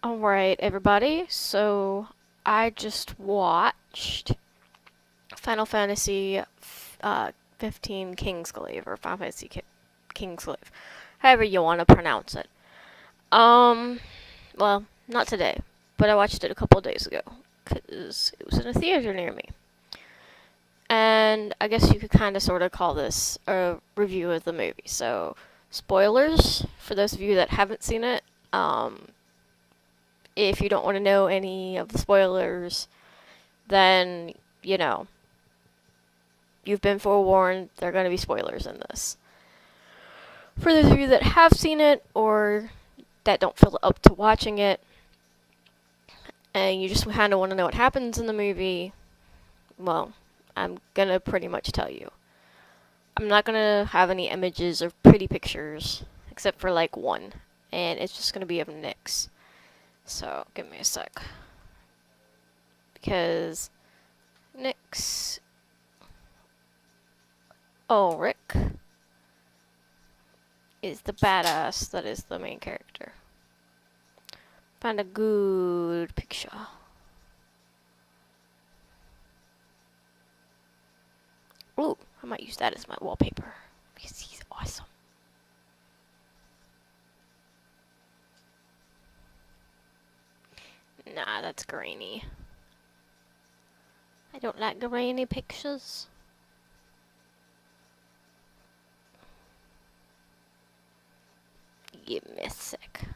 Alright, everybody, so I just watched Final Fantasy 15 Kingsglaive, or Final Fantasy Kingsglaive, however you want to pronounce it. Um, well, not today, but I watched it a couple of days ago, because it was in a theater near me. And I guess you could kind of sort of call this a review of the movie. So, spoilers for those of you that haven't seen it. If you don't want to know any of the spoilers, then, you know, you've been forewarned. There are going to be spoilers in this. For those of you that have seen it or that don't feel up to watching it, and you just kind of want to know what happens in the movie, well, I'm going to pretty much tell you. I'm not going to have any images or pretty pictures, except for like one, and it's just going to be of Nyx. So, give me a sec. Because Nyx. Ulrich is the badass that is the main character. Find a good picture. Ooh, I might use that as my wallpaper because he's awesome. Nah, that's grainy. I don't like grainy pictures. Give me a sec.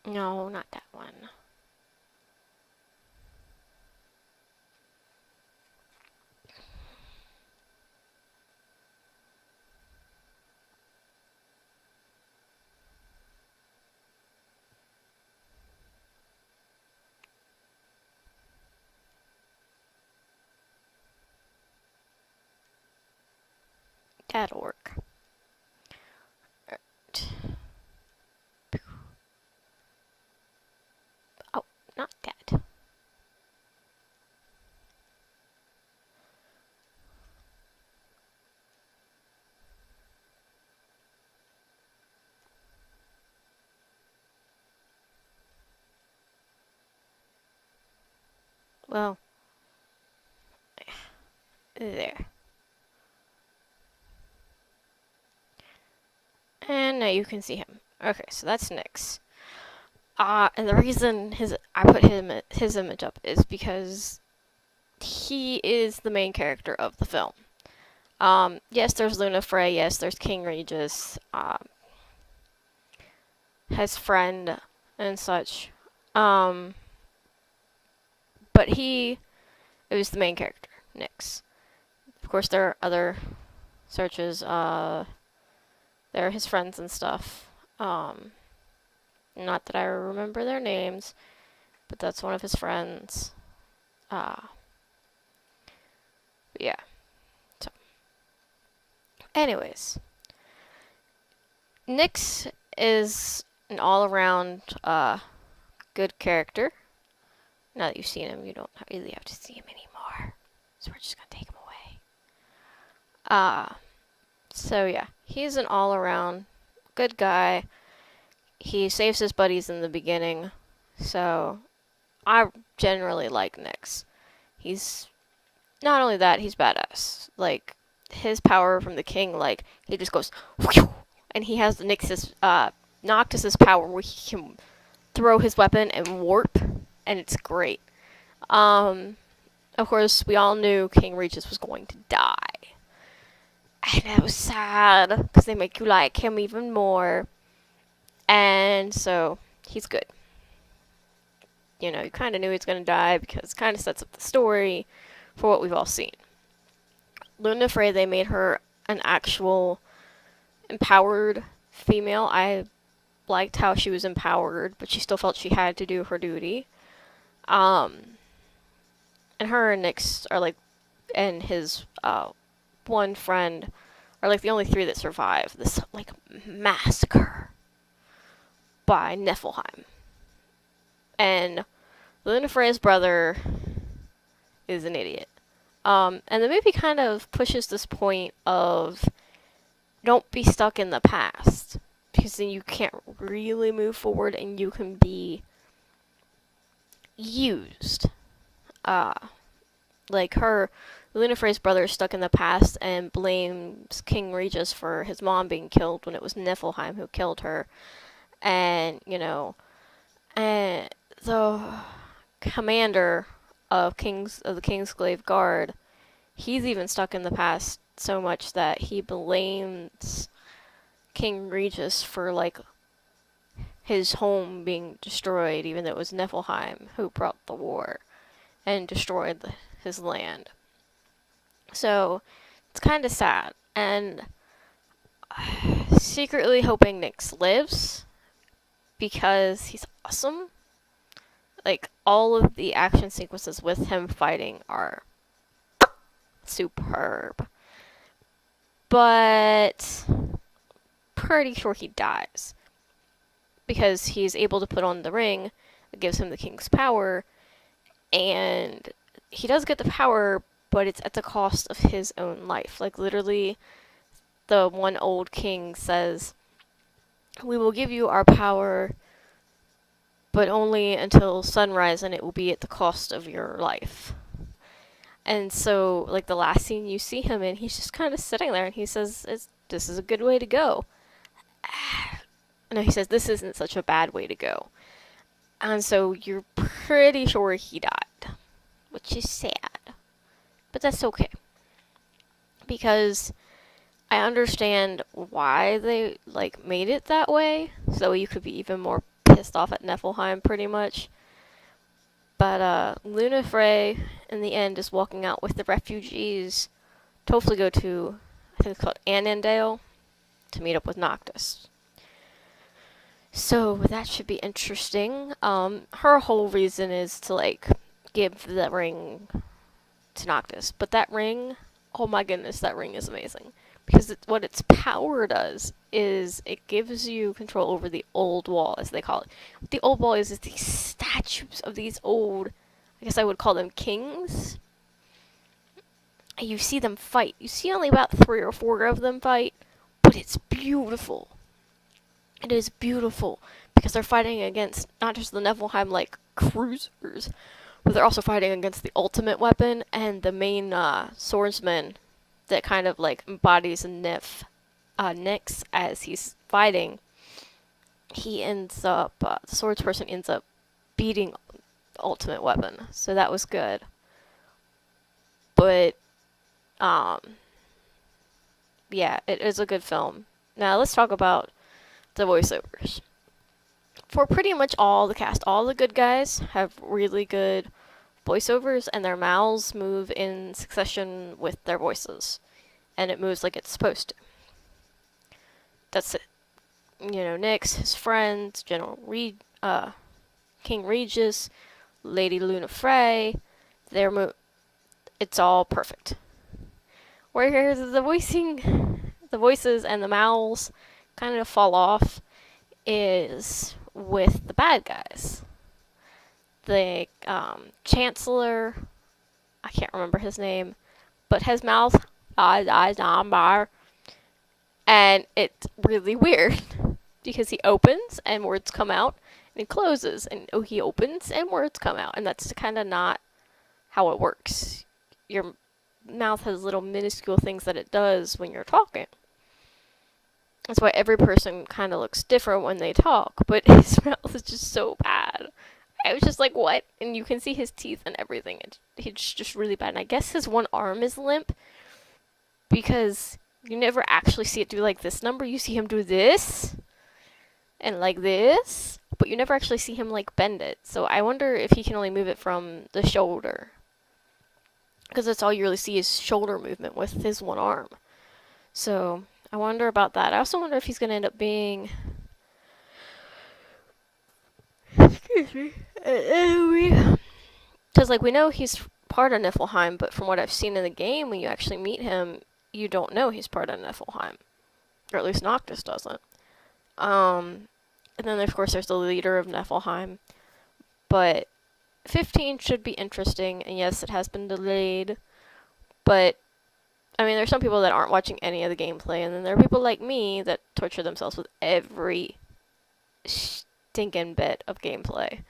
No, not that one. That'll work. Right. Oh, not that. Well, there. And now you can see him. Okay, so that's Nyx. And the reason I put his image up is because he is the main character of the film. Yes, there's Luna Frey. Yes, there's King Regis, his friend, and such. Um, but he is the main character, Nyx. Of course, there are other searches. They're his friends and stuff. Not that I remember their names, but that's one of his friends. Yeah. So, anyways, Nyx is an all-around good character. Now that you've seen him, you don't really have to see him anymore. So we're just gonna take him away. So yeah, he's an all-around good guy. He saves his buddies in the beginning, so I generally like Nyx. He's not only that, he's badass. Like his power from the king, like he just goes, whew, and he has Noctis's power where he can throw his weapon and warp, and it's great. Of course, we all knew King Regis was going to die. And that was sad, because they make you like him even more. And so, he's good. You know, you kind of knew he was going to die, because it kind of sets up the story for what we've all seen. Luna Frey, they made her an actual empowered female. I liked how she was empowered, but she still felt she had to do her duty. And her and Nyx are like, and his one friend are like the only three that survive this like massacre by Niflheim. And Lunafrey's brother is an idiot. And the movie kind of pushes this point of don't be stuck in the past, because then you can't really move forward and you can be used. Like Lunafrey's brother is stuck in the past and blames King Regis for his mom being killed when it was Niflheim who killed her. And, and the commander of the Kingsglaive Guard, he's even stuck in the past so much that he blames King Regis for like his home being destroyed, even though it was Niflheim who brought the war and destroyed his land. So it's kind of sad, and secretly hoping Nyx lives because he's awesome. Like, all of the action sequences with him fighting are superb. But pretty sure he dies because he's able to put on the ring that gives him the king's power, and he does get the power, but it's at the cost of his own life. Like, literally, the one old king says, "We will give you our power, but only until sunrise, and it will be at the cost of your life." And so, like, the last scene you see him in, he's just kind of sitting there, and he says, "This is a good way to go." No, he says, "This isn't such a bad way to go." And so you're pretty sure he died, which is sad. But that's okay, because I understand why they, like, made it that way, so you could be even more pissed off at Niflheim, pretty much. But Lunafrey, in the end, is walking out with the refugees to hopefully go to, I think it's called Annandale, to meet up with Noctis. So that should be interesting. Her whole reason is to, like, give the ring to Noctis. But that ring, oh my goodness, that ring is amazing. Because what its power does is it gives you control over the old wall, as they call it. What the old wall is these statues of these old, I guess I would call them kings. And you see them fight. You see only about 3 or 4 of them fight, but it's beautiful. It is beautiful, because they're fighting against not just the Niflheim, like, cruisers, but they're also fighting against the ultimate weapon and the main swordsman that kind of, like, embodies Nyx as he's fighting. He ends up, the swordsperson ends up beating the ultimate weapon, so that was good. But, yeah, it is a good film. Now, let's talk about the voiceovers. For pretty much all the cast, all the good guys have really good voiceovers, and their mouths move in succession with their voices, and it moves like it's supposed to. That's it. Nyx, his friends, King Regis, Lady Lunafrey, it's all perfect. Whereas the voices and the mouths kind of fall off is with the bad guys. The Chancellor, I can't remember his name, but his mouth, and it's really weird because he opens and words come out, and he closes and he opens and words come out, and that's kind of not how it works. Your mouth has little minuscule things that it does when you're talking. That's why every person kind of looks different when they talk, but his mouth is just so bad. I was just like, what? And you can see his teeth and everything. It's just really bad. And I guess his one arm is limp, because you never actually see it do like this number. You see him do this and like this, but you never actually see him like bend it. So I wonder if he can only move it from the shoulder, because that's all you really see is shoulder movement with his one arm. So I wonder about that. I also wonder if he's going to end up being... Excuse me. Because, like, we know he's part of Niflheim, but from what I've seen in the game, when you actually meet him, you don't know he's part of Niflheim. Or at least Noctis doesn't. And then, of course, there's the leader of Niflheim. But 15 should be interesting, and yes, it has been delayed. But, I mean, there's some people that aren't watching any of the gameplay, and then there are people like me that torture themselves with every stinking bit of gameplay.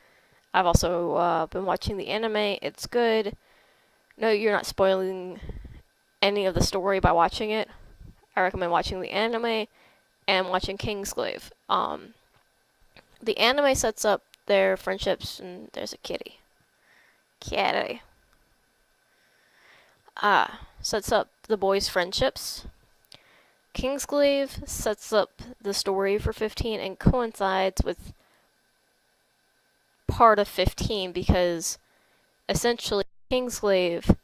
I've also been watching the anime. It's good. No, you're not spoiling any of the story by watching it. I recommend watching the anime and watching Kingsglaive. The anime sets up their friendships, and there's a kitty. Kitty. Sets up the boys' friendships. Kingsglaive sets up the story for 15 and coincides with part of 15 because essentially Kingsglaive,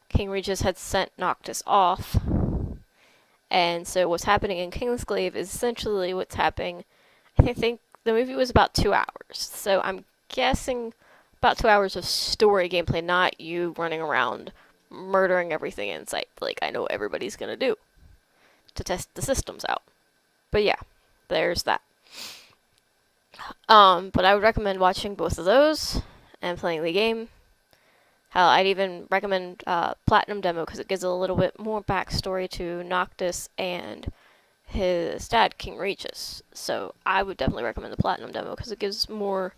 King Regis had sent Noctis off. And so what's happening in Kingsglaive is essentially what's happening. I think the movie was about 2 hours. So I'm guessing about 2 hours of story gameplay, not you running around murdering everything in sight like I know everybody's gonna do to test the systems out. But yeah, there's that. But I would recommend watching both of those and playing the game. Hell, I'd even recommend Platinum Demo because it gives a little bit more backstory to Noctis and his dad, King Regis. So I would definitely recommend the Platinum Demo because it gives more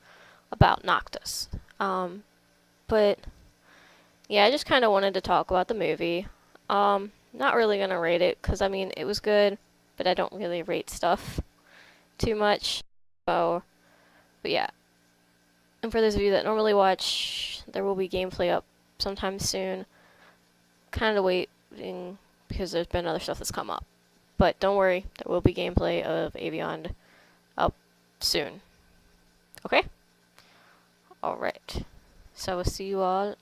about Noctis. But yeah, I just kind of wanted to talk about the movie. Not really gonna rate it because I mean it was good, but I don't really rate stuff too much. So, but yeah. And for those of you that normally watch, there will be gameplay up sometime soon. Kind of waiting because there's been other stuff that's come up. But don't worry, there will be gameplay of Avion up soon. Okay? Alright. So I will see you all